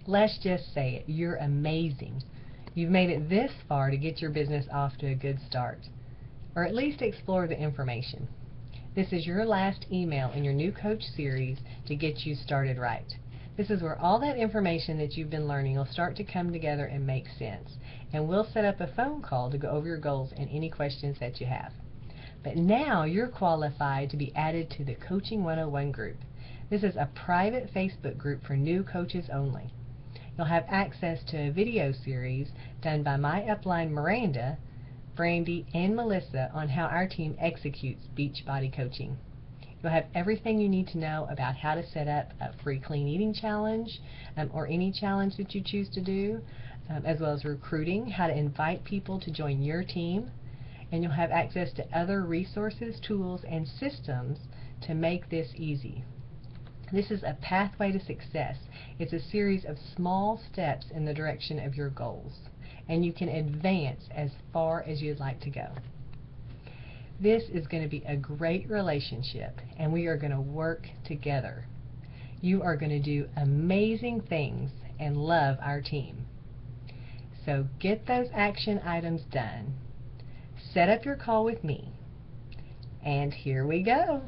Let's just say it. You're amazing. You've made it this far to get your business off to a good start, or at least explore the information. This is your last email in your new coach series to get you started right. This is where all that information that you've been learning will start to come together and make sense. And we'll set up a phone call to go over your goals and any questions that you have. But now you're qualified to be added to the Coaching 101 group. This is a private Facebook group for new coaches only. You'll have access to a video series done by my upline Miranda, Brandy, and Melissa on how our team executes Beachbody coaching. You'll have everything you need to know about how to set up a free clean eating challenge or any challenge that you choose to do, as well as recruiting, how to invite people to join your team, and you'll have access to other resources, tools, and systems to make this easy. This is a pathway to success. It's a series of small steps in the direction of your goals, and you can advance as far as you'd like to go. This is going to be a great relationship, and we are going to work together. You are going to do amazing things and love our team. So get those action items done. Set up your call with me. And here we go.